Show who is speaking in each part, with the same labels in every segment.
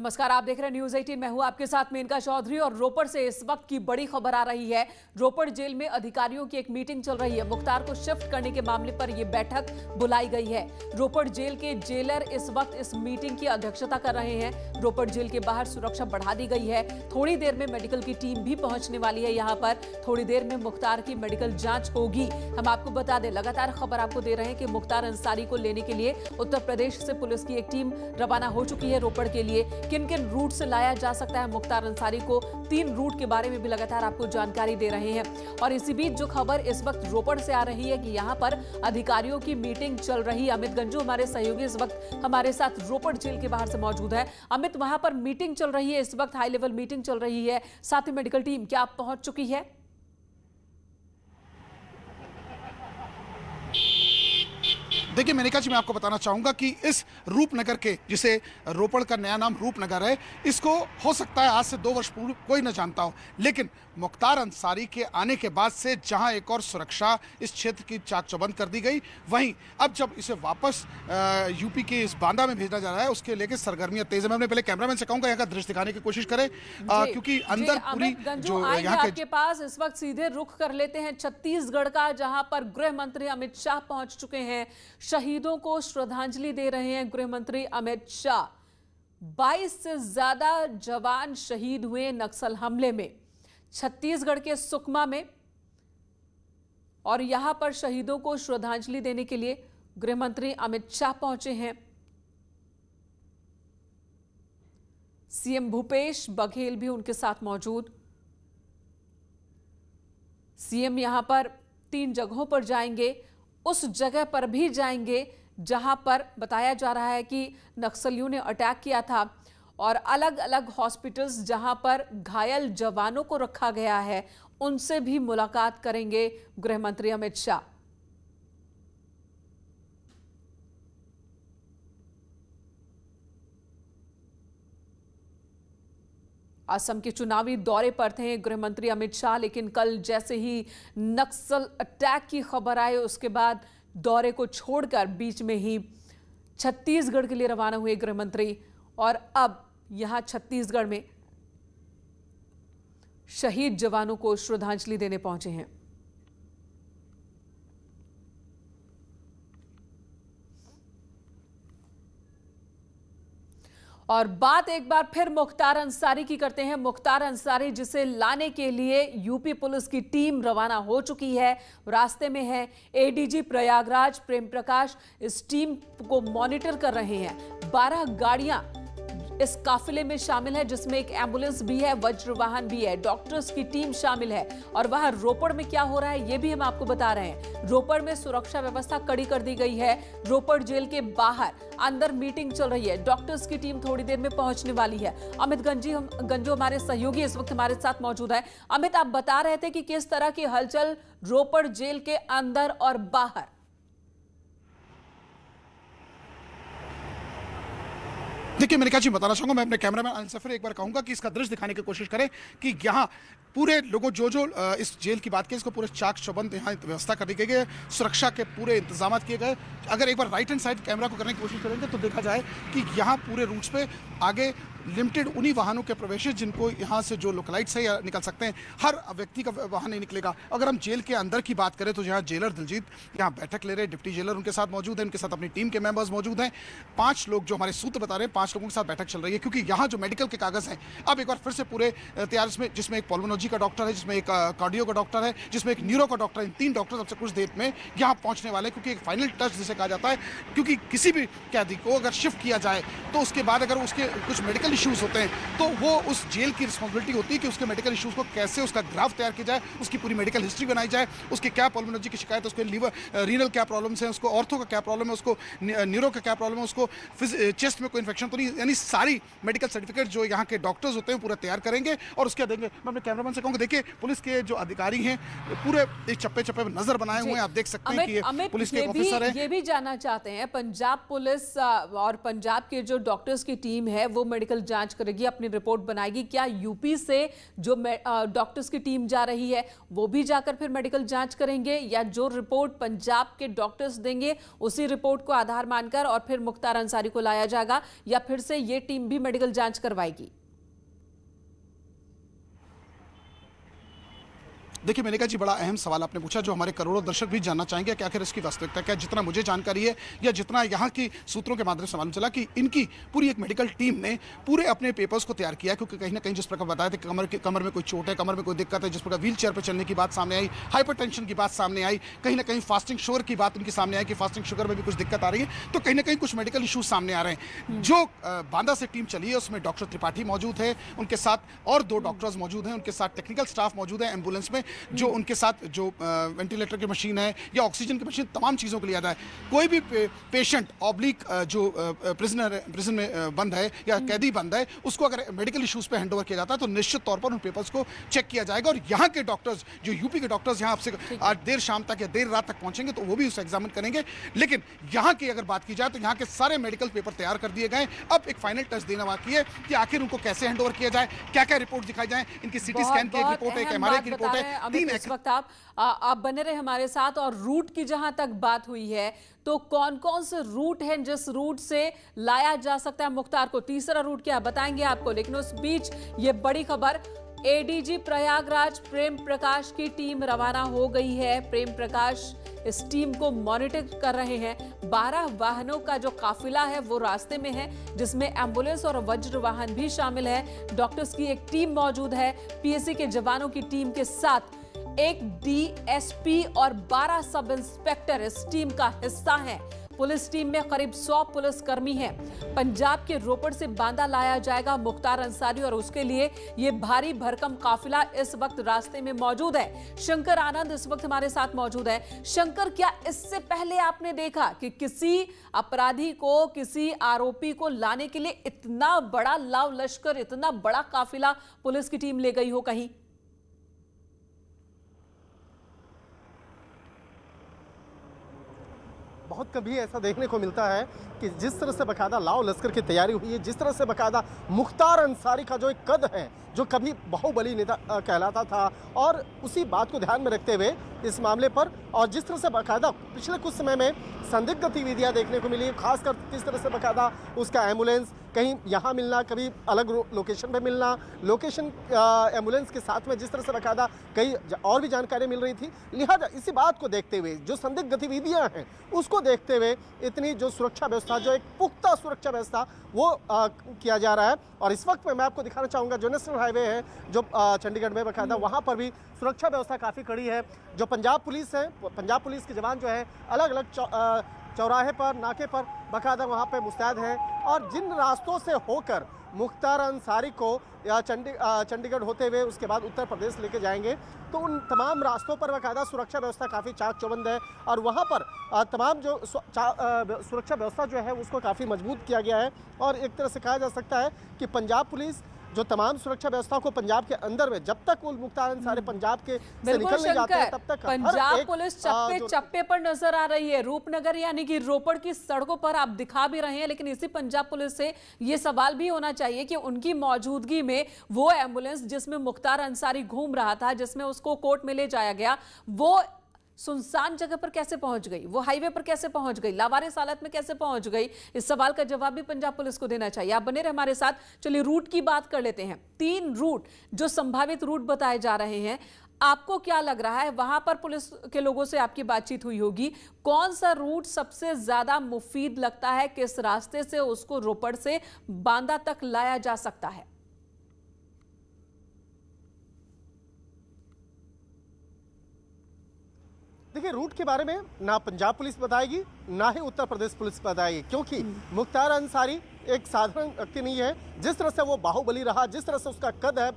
Speaker 1: नमस्कार, आप देख रहे हैं न्यूज 18। मैं हूं आपके साथ मेनका चौधरी और रोपड़ से इस वक्त की बड़ी खबर आ रही है। रोपड़ जेल में अधिकारियों की एक मीटिंग चल रही है। मुख्तार को शिफ्ट करने के मामले पर यह बैठक बुलाई गई है। रोपड़ जेल के जेलर इस वक्त इस मीटिंग की अध्यक्षता कर रहे हैं। रोपड़ जेल के बाहर सुरक्षा बढ़ा दी गई है। थोड़ी देर में मेडिकल की टीम भी पहुंचने वाली है। यहाँ पर थोड़ी देर में मुख्तार की मेडिकल जांच होगी। हम आपको बता दें, लगातार खबर आपको दे रहे हैं कि मुख्तार अंसारी को लेने के लिए उत्तर प्रदेश से पुलिस की एक टीम रवाना हो चुकी है रोपड़ के लिए। किन किन रूट से लाया जा सकता है मुख्तार अंसारी को, 3 रूट के बारे में भी लगातार आपको जानकारी दे रहे हैं। और इसी बीच जो खबर इस वक्त रोपड़ से आ रही है कि यहां पर अधिकारियों की मीटिंग चल रही है। अमित गंजू हमारे सहयोगी इस वक्त हमारे साथ रोपड़ जेल के बाहर से मौजूद है। अमित, वहां पर मीटिंग चल रही है, इस वक्त हाई लेवल मीटिंग चल रही है, साथ ही मेडिकल टीम क्या पहुंच चुकी है?
Speaker 2: देखिए मेनका जी, मैं आपको बताना चाहूंगा कि इस रूपनगर के, जिसे रोपड़ का नया नाम रूपनगर है, इसको हो सकता है आज से 2 वर्ष पूर्व कोई न जानता हो, लेकिन मुख्तार अंसारी के आने के बाद से जहां एक और सुरक्षा इस क्षेत्र की चाक चौबंद कर दी गई, वहीं अब जब इसे वापस यूपी के इस बांदा में भेजा जा रहा है, उसके लेके सरगर्मियां तेज है। मैं अपने पहले कैमरामैन से कहूंगा यहाँ का दृश्य दिखाने की कोशिश करें, क्योंकि अंदर पूरी जो यहाँ
Speaker 1: के पास इस वक्त सीधे रुख कर लेते हैं छत्तीसगढ़ का, जहां पर गृह मंत्री अमित शाह पहुंच चुके हैं। शहीदों को श्रद्धांजलि दे रहे हैं गृह मंत्री अमित शाह। 22 से ज्यादा जवान शहीद हुए नक्सल हमले में छत्तीसगढ़ के सुकमा में, और यहां पर शहीदों को श्रद्धांजलि देने के लिए गृह मंत्री अमित शाह पहुंचे हैं। सीएम भूपेश बघेल भी उनके साथ मौजूद। सीएम यहां पर 3 जगहों पर जाएंगे, उस जगह पर भी जाएंगे जहां पर बताया जा रहा है कि नक्सलियों ने अटैक किया था, और अलग अलग हॉस्पिटल्स जहां पर घायल जवानों को रखा गया है, उनसे भी मुलाकात करेंगे गृह मंत्री अमित शाह। असम के चुनावी दौरे पर थे गृह मंत्री अमित शाह, लेकिन कल जैसे ही नक्सल अटैक की खबर आई, उसके बाद दौरे को छोड़कर बीच में ही छत्तीसगढ़ के लिए रवाना हुए गृह मंत्री, और अब यहां छत्तीसगढ़ में शहीद जवानों को श्रद्धांजलि देने पहुंचे हैं। और बात एक बार फिर मुख्तार अंसारी की करते हैं। मुख्तार अंसारी, जिसे लाने के लिए यूपी पुलिस की टीम रवाना हो चुकी है, रास्ते में है। एडीजी प्रयागराज प्रेम प्रकाश इस टीम को मॉनिटर कर रहे हैं। 12 गाड़ियां इस काफिले में शामिल है, जिसमें एक एम्बुलेंस भी है, वज्र वाहन भी है, डॉक्टर्स की टीम शामिल है। और वहां रोपड़ में क्या हो रहा है ये भी हम आपको बता रहे हैं। रोपड़ में सुरक्षा व्यवस्था कड़ी कर दी गई है। रोपड़ जेल के बाहर अंदर मीटिंग चल रही है। डॉक्टर्स की टीम थोड़ी देर में पहुंचने वाली है। अमित गंजू हमारे सहयोगी इस वक्त हमारे साथ मौजूद है। अमित, आप बता रहे थे कि किस तरह की हलचल रोपड़ जेल के अंदर और बाहर।
Speaker 2: देखिए मेनका जी, बताना चाहूंगा, मैं अपने कैमरामैन अनिल से फिर एक बार कहूंगा कि इसका दृश्य दिखाने की कोशिश करें कि यहाँ पूरे लोगों जो इस जेल की बात की, इसको पूरे चाक चौबंद यहाँ व्यवस्था कर दी गई है। सुरक्षा के पूरे इंतजाम किए गए। अगर एक बार राइट हैंड साइड कैमरा को करने की कोशिश करेंगे तो देखा जाए कि यहाँ पूरे रूट्स पे आगे लिमिटेड उन्हीं वाहनों के प्रवेश है जिनको यहाँ से जो लोकलाइट्स है या निकल सकते हैं। हर व्यक्ति का वाहन नहीं निकलेगा। अगर हम जेल के अंदर की बात करें तो यहाँ जेलर दिलजीत यहाँ बैठक ले रहे हैं, डिप्टी जेलर उनके साथ मौजूद है, उनके साथ अपनी टीम के मेंबर्स मौजूद हैं। 5 लोग जो हमारे सूत्र बता रहे हैं, 5 लोगों के साथ बैठक चल रही है, क्योंकि यहाँ जो मेडिकल के कागज हैं अब एक बार फिर से पूरे तैयार, जिसमें एक पल्मोनोलॉजी का डॉक्टर है, जिसमें एक कार्डियो का डॉक्टर है, जिसमें एक न्यूरो का डॉक्टर है। इन 3 डॉक्टर सबसे कुछ देर में यहाँ पहुंचने वाले हैं, क्योंकि एक फाइनल टच जिसे कहा जाता है, क्योंकि किसी भी कैदी को अगर शिफ्ट किया जाए तो उसके बाद अगर उसके कुछ मेडिकल इश्यूज होते हैं तो वो उस जेल की रिस्पॉन्सिबिलिटी होती है कि उसके मेडिकल इश्यूज को कैसे उसका ग्राफ तैयार किया जाए, उसकी पूरी मेडिकल हिस्ट्री बनाई जाए, उसके क्या पल्मोनोलॉजी की शिकायत है, उसके लीवर रीनल क्या प्रॉब्लम्स हैं, उसको ऑर्थो का क्या प्रॉब्लम है, उसको न्यूरो का क्या प्रॉब्लम है, उसको चेस्ट में कोई इन्फेक्शन तो नहीं, यानी सारी मेडिकल सर्टिफिकेट जो यहाँ के डॉक्टर्स होते हैं पूरा तैयार करेंगे और उसके देंगे। मैं अपने कैमरामैन से कहूँगा, देखिए पुलिस के जो अधिकारी हैं पूरे एक चप्पे चप्पे में नजर बनाए हुए हैं। आप देख सकते हैं कि ये पुलिस के ऑफिसर है।
Speaker 1: ये भी जानना चाहते हैं, पंजाब पुलिस और पंजाब के जो डॉक्टर्स की टीम है वो मेडिकल जांच करेगी, अपनी रिपोर्ट बनाएगी। क्या यूपी से जो डॉक्टर्स की टीम जा रही है वो भी जाकर फिर मेडिकल जांच करेंगे, या जो रिपोर्ट पंजाब के डॉक्टर्स देंगे उसी रिपोर्ट को आधार मानकर और फिर मुख्तार अंसारी को लाया जाएगा, या फिर से ये टीम भी मेडिकल जांच करवाएगी?
Speaker 2: देखिए मेनका जी, बड़ा अहम सवाल आपने पूछा जो हमारे करोड़ों दर्शक भी जानना चाहेंगे कि आखिर इसकी वास्तविकता क्या। जितना मुझे जानकारी है या जितना यहाँ की सूत्रों के माध्यम से मालूम चला कि इनकी पूरी एक मेडिकल टीम ने पूरे अपने पेपर्स को तैयार किया, क्योंकि कहीं ना कहीं जिस प्रकार बताया था कमर में कोई चोट है, कमर में कोई दिक्कत है, जिस प्रकार व्हील चेयर पर चलने की बात सामने आई, हाइपरटेंशन की बात सामने आई, कहीं ना कहीं फास्टिंग शुगर की बात उनकी सामने आई कि फास्टिंग शुगर में भी कुछ दिक्कत आ रही है, तो कहीं ना कहीं कुछ मेडिकल इशूज सामने आ रहे हैं। जो बांदा से टीम चली है उसमें डॉक्टर त्रिपाठी मौजूद है, उनके साथ और 2 डॉक्टर्स मौजूद हैं, उनके साथ टेक्निकल स्टाफ मौजूद है एम्बुलेंस में, जो उनके साथ जो वेंटिलेटर की मशीन है या ऑक्सीजन की मशीन, तमाम चीज़ों के लिए आता है। कोई भी पेशेंट ऑब्लिक जो प्रिजन में बंद है या कैदी बंद है, उसको अगर मेडिकल इश्यूज पे हैंड ओवर किया जाता है तो निश्चित तौर पर उन पेपर्स को चेक किया जाएगा, और यहाँ के डॉक्टर्स, जो यूपी के डॉक्टर्स यहाँ आपसे आज देर शाम तक या देर रात तक पहुंचेंगे तो वो भी उसे एग्जामिन करेंगे। लेकिन यहाँ की अगर बात की जाए तो यहाँ के सारे मेडिकल पेपर तैयार कर दिए गए। अब एक फाइनल टच देना बाकी है कि आखिर उनको कैसे हैंड ओवर किया जाए, क्या क्या रिपोर्ट दिखाई जाए। इनकी सीटी स्कैन की एक रिपोर्ट है, एक एमआरआई की रिपोर्ट है।
Speaker 1: इस वक्त आप बने रहे हमारे साथ। और रूट की जहां तक बात हुई है तो कौन कौन से रूट हैं जिस रूट से लाया जा सकता है मुख्तार को? तीसरा रूट क्या बताएंगे आपको, लेकिन उस बीच ये बड़ी खबर, एडीजी प्रयागराज प्रेम प्रकाश की टीम रवाना हो गई है। प्रेम प्रकाश इस टीम को मॉनिटर कर रहे हैं। 12 वाहनों का जो काफिला है वो रास्ते में है, जिसमें एम्बुलेंस और वज्र वाहन भी शामिल है। डॉक्टर्स की एक टीम मौजूद है, पीएससी के जवानों की टीम के साथ एक डीएसपी और 12 सब इंस्पेक्टर इस टीम का हिस्सा हैं। पुलिस टीम में करीब 100 पुलिसकर्मी हैं। पंजाब के रोपड़ से बांदा लाया जाएगा मुख्तार अंसारी, और उसके लिए ये भारी भरकम काफिला इस वक्त रास्ते में मौजूद है। शंकर आनंद इस वक्त हमारे साथ मौजूद है। शंकर, क्या इससे पहले आपने देखा कि किसी अपराधी को, किसी आरोपी को लाने के लिए इतना बड़ा लाव लश्कर, इतना बड़ा काफिला पुलिस की टीम ले गई हो कहीं?
Speaker 3: बहुत कभी ऐसा देखने को मिलता है कि जिस तरह से बकायदा लाव लश्कर की तैयारी हुई है, जिस तरह से बकायदा मुख्तार अंसारी का जो एक कद है, जो कभी बाहुबली नेता कहलाता था, और उसी बात को ध्यान में रखते हुए इस मामले पर, और जिस तरह से बकायदा पिछले कुछ समय में संदिग्ध गतिविधियां देखने को मिली, खासकर किस तरह से बकायदा उसका एम्बुलेंस कहीं यहाँ मिलना, कभी अलग लोकेशन पे मिलना, लोकेशन एम्बुलेंस के साथ में जिस तरह से बकायदा कई और भी जानकारी मिल रही थी। लिहाजा इसी बात को देखते हुए, जो संदिग्ध गतिविधियां हैं उसको देखते हुए, इतनी जो सुरक्षा व्यवस्था, जो एक पुख्ता सुरक्षा व्यवस्था वो किया जा रहा है। और इस वक्त में मैं आपको दिखाना चाहूँगा, जो नेशनल हाईवे है जो चंडीगढ़ में बकायदा, वहाँ पर भी सुरक्षा व्यवस्था काफ़ी कड़ी है। जो पंजाब पुलिस है, पंजाब पुलिस के जवान जो है अलग अलग चौराहे पर, नाके पर बकायदा वहाँ पे मुस्तैद हैं, और जिन रास्तों से होकर मुख्तार अंसारी को या चंडीगढ़ होते हुए उसके बाद उत्तर प्रदेश लेके जाएंगे, तो उन तमाम रास्तों पर बाकायदा सुरक्षा व्यवस्था काफ़ी चाक चौबंद है। और वहाँ पर तमाम जो सुरक्षा व्यवस्था जो है उसको काफ़ी मजबूत किया गया है। और एक तरह से कहा जा सकता है कि पंजाब पुलिस जो तमाम सुरक्षा व्यवस्था को पंजाब के अंदर में, जब तक वो मुख्तार अंसारी पंजाब के से निकल नहीं जाते हैं, तब तक
Speaker 1: पंजाब पुलिस चप्पे चप्पे पर नजर आ रही है। रूपनगर यानी कि रोपड़ की सड़कों पर आप दिखा भी रहे हैं, लेकिन इसी पंजाब पुलिस से ये सवाल भी होना चाहिए कि उनकी मौजूदगी में वो एम्बुलेंस जिसमें मुख्तार अंसारी घूम रहा था, जिसमें उसको कोर्ट में ले जाया गया, वो सुनसान जगह पर कैसे पहुंच गई, वो हाईवे पर कैसे पहुंच गई, लावारिस हालत में कैसे पहुंच गई? इस सवाल का जवाब भी पंजाब पुलिस को देना चाहिए। आप बने रहे हमारे साथ। चलिए रूट की बात कर लेते हैं। 3 रूट जो संभावित रूट बताए जा रहे हैं, आपको क्या लग रहा है? वहां पर पुलिस के लोगों से आपकी बातचीत हुई होगी, कौन सा रूट सबसे ज्यादा मुफीद लगता है? किस रास्ते से उसको रोपड़ से बांदा तक लाया जा सकता है?
Speaker 3: देखिए, रूट के बारे में ना पंजाब पुलिस बताएगी, ना ही उत्तर प्रदेश पुलिस बताएगी, क्योंकि मुख्तार अंसारी एक साधारण व्यक्ति नहीं है। जिस तरह से वो बाहुबली रहा, जिस तरह से उसका कद है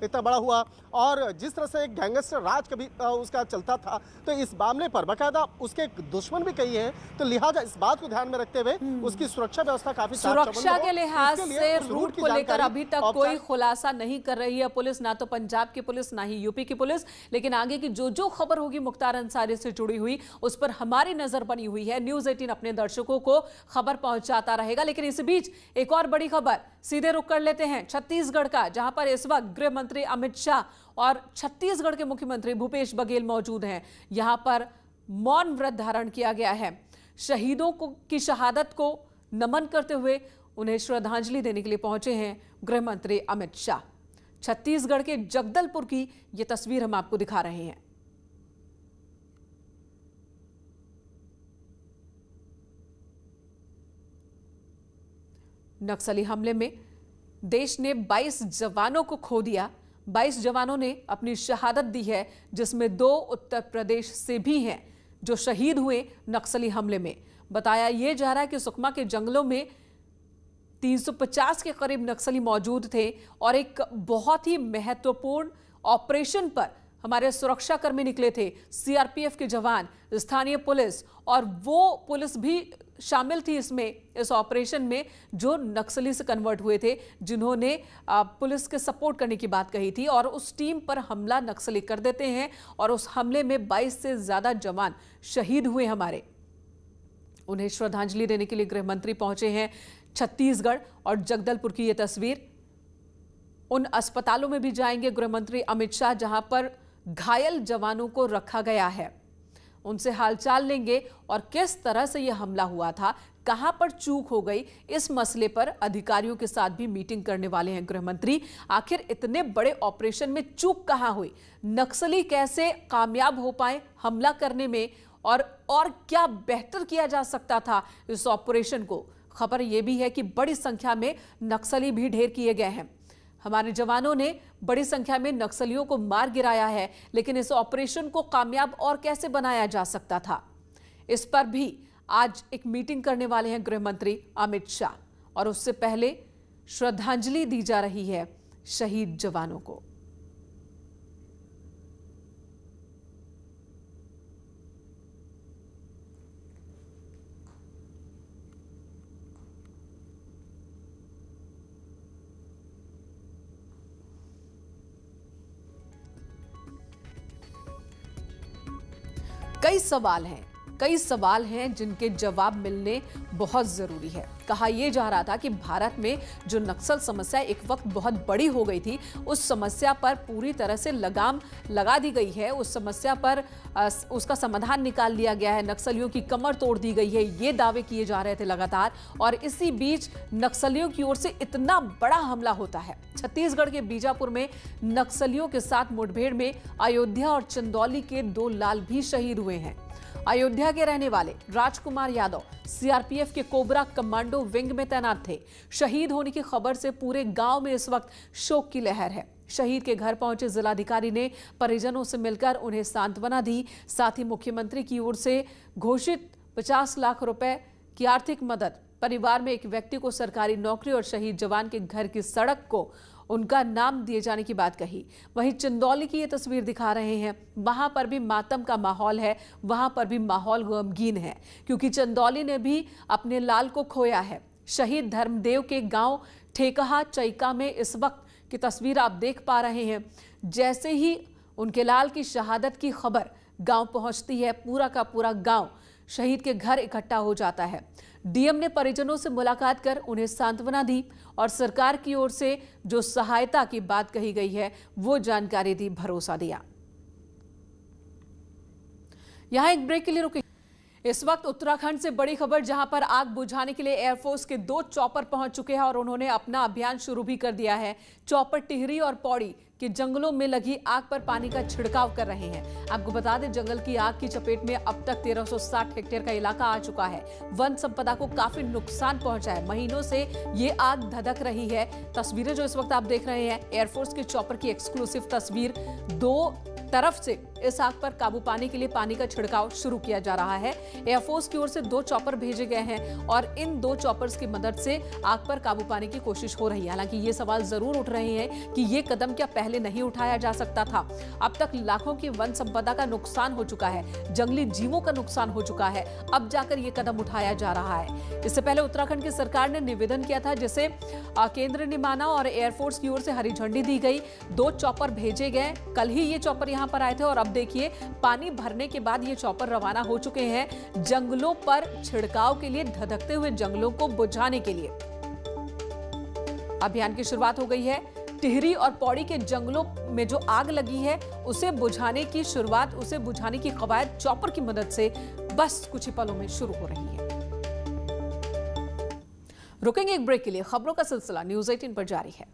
Speaker 3: इतना बड़ा हुआ, और जिस तरह से एक गैंगस्टर राज कभी उसका चलता था, तो इस मामले पर बाकायदा उसके दुश्मन भी कई हैं। तो लिहाजा इस बात को ध्यान में रखते हुए उसकी सुरक्षा व्यवस्था काफी
Speaker 1: सुरक्षा के लिहाज से रूट को लेकर अभी तक कोई खुलासा नहीं कर रही है पुलिस, ना तो पंजाब की पुलिस, ना ही यूपी की पुलिस। लेकिन आगे की जो खबर होगी मुख्तार अंसारी से जुड़ी हुई, उस पर हमारी नजर बनी हुई है। न्यूज़ 18 अपने दर्शकों को खबर पहुंचाता रहेगा। लेकिन इस बीच बीच एक और बड़ी खबर, सीधे रुख कर लेते हैं छत्तीसगढ़ का, जहां पर इस वक्त गृह मंत्री अमित शाह और छत्तीसगढ़ के मुख्यमंत्री भूपेश बघेल मौजूद हैं। यहां पर मौन व्रत धारण किया गया है। शहीदों की शहादत को नमन करते हुए उन्हें श्रद्धांजलि देने के लिए पहुंचे हैं गृह मंत्री अमित शाह। छत्तीसगढ़ के जगदलपुर की यह तस्वीर हम आपको दिखा रहे हैं। नक्सली हमले में देश ने 22 जवानों को खो दिया। 22 जवानों ने अपनी शहादत दी है, जिसमें 2 उत्तर प्रदेश से भी हैं जो शहीद हुए नक्सली हमले में। बताया यह जा रहा है कि सुकमा के जंगलों में 350 के करीब नक्सली मौजूद थे और एक बहुत ही महत्वपूर्ण ऑपरेशन पर हमारे सुरक्षाकर्मी निकले थे। सीआरपीएफ के जवान, स्थानीय पुलिस, और वो पुलिस भी शामिल थी इस ऑपरेशन में जो नक्सली से कन्वर्ट हुए थे, जिन्होंने पुलिस के सपोर्ट करने की बात कही थी और उस टीम पर हमला नक्सली कर देते हैं और उस हमले में 22 से ज्यादा जवान शहीद हुए हमारे। उन्हें श्रद्धांजलि देने के लिए गृह मंत्री पहुंचे हैं छत्तीसगढ़ और जगदलपुर की यह तस्वीर। उन अस्पतालों में भी जाएंगे गृह मंत्री अमित शाह जहां पर घायल जवानों को रखा गया है। उनसे हालचाल लेंगे और किस तरह से यह हमला हुआ था, कहां पर चूक हो गई, इस मसले पर अधिकारियों के साथ भी मीटिंग करने वाले हैं गृह मंत्री। आखिर इतने बड़े ऑपरेशन में चूक कहां हुई, नक्सली कैसे कामयाब हो पाए हमला करने में, और क्या बेहतर किया जा सकता था इस ऑपरेशन को। खबर यह भी है कि बड़ी संख्या में नक्सली भी ढेर किए गए हैं। हमारे जवानों ने बड़ी संख्या में नक्सलियों को मार गिराया है, लेकिन इस ऑपरेशन को कामयाब और कैसे बनाया जा सकता था, इस पर भी आज एक मीटिंग करने वाले हैं गृह मंत्री अमित शाह। और उससे पहले श्रद्धांजलि दी जा रही है शहीद जवानों को। कई सवाल हैं जिनके जवाब मिलने बहुत जरूरी है। कहा यह जा रहा था कि भारत में जो नक्सल समस्या एक वक्त बहुत बड़ी हो गई थी, उस समस्या पर पूरी तरह से लगाम लगा दी गई है। उस समस्या पर उसका समाधान निकाल लिया गया है। नक्सलियों की कमर तोड़ दी गई है, ये दावे किए जा रहे थे लगातार। और इसी बीच नक्सलियों की ओर से इतना बड़ा हमला होता है। छत्तीसगढ़ के बीजापुर में नक्सलियों के साथ मुठभेड़ में अयोध्या और चंदौली के 2 लाल भी शहीद हुए हैं। अयोध्या के रहने वाले राजकुमार यादव सीआरपीएफ के कोबरा कमांडो विंग में तैनात थे। शहीद होने की खबर से पूरे गांव में इस वक्त शोक की लहर है। शहीद के घर पहुंचे जिलाधिकारी ने परिजनों से मिलकर उन्हें सांत्वना दी। साथ ही मुख्यमंत्री की ओर से घोषित 50 लाख रुपए की आर्थिक मदद, परिवार में एक व्यक्ति को सरकारी नौकरी और शहीद जवान के घर की सड़क को उनका नाम दिए जाने की बात कही। वहीं चंदौली की ये तस्वीर दिखा रहे हैं, वहां पर भी मातम का माहौल है, वहां पर भी माहौल गमगीन है, क्योंकि चंदौली ने भी अपने लाल को खोया है। शहीद धर्मदेव के गांव ठेकहा चैका में इस वक्त की तस्वीर आप देख पा रहे हैं। जैसे ही उनके लाल की शहादत की खबर गांव पहुंचती है, पूरा का पूरा गांव शहीद के घर इकट्ठा हो जाता है। डीएम ने परिजनों से मुलाकात कर उन्हें सांत्वना दी और सरकार की ओर से जो सहायता की बात कही गई है वो जानकारी दी, भरोसा दिया। यहां एक ब्रेक के लिए रुके। इस वक्त उत्तराखंड से बड़ी खबर, जहां पर आग बुझाने के लिए एयरफोर्स के 2 चॉपर पहुंच चुके हैं और उन्होंने अपना अभियान शुरू भी कर दिया है। चॉपर टिहरी और पौड़ी के जंगलों में लगी आग पर पानी का छिड़काव कर रहे हैं। आपको बता दें, जंगल की आग की चपेट में अब तक 1360 हेक्टेयर का इलाका आ चुका है। वन संपदा को काफी नुकसान पहुंचा है। महीनों से ये आग धधक रही है। तस्वीरें जो इस वक्त आप देख रहे हैं, एयरफोर्स के चॉपर की एक्सक्लूसिव तस्वीर। 2 तरफ से इस आग पर काबू पाने के लिए पानी का छिड़काव शुरू किया जा रहा है। एयरफोर्स की ओर से 2 चॉपर भेजे गए हैं और इन 2 चॉपर्स की मदद से आग पर काबू पाने की कोशिश हो रही है। हालांकि ये सवाल जरूर उठ रहे हैं कि ये कदम क्या पहले नहीं उठाया जा सकता था। अब तक लाखों की वन संपदा का नुकसान हो चुका है, जंगली जीवों का नुकसान हो चुका है, अब जाकर ये कदम उठाया जा रहा है। इससे पहले उत्तराखंड की सरकार ने निवेदन किया था, जिसे केंद्र ने माना और एयरफोर्स की ओर से हरी झंडी दी गई। 2 चॉपर भेजे गए। कल ही ये चॉपर यहां पर आए थे और अब देखिए पानी भरने के बाद ये चॉपर रवाना हो चुके हैं जंगलों पर छिड़काव के लिए, धधकते हुए जंगलों को बुझाने के लिए। अभियान की शुरुआत हो गई है। टिहरी और पौड़ी के जंगलों में जो आग लगी है उसे बुझाने की शुरुआत, उसे बुझाने की कवायद चॉपर की मदद से बस कुछ ही पलों में शुरू हो रही है। रुकेंगे एक ब्रेक के लिए, खबरों का सिलसिला न्यूज़ 18 पर जारी है।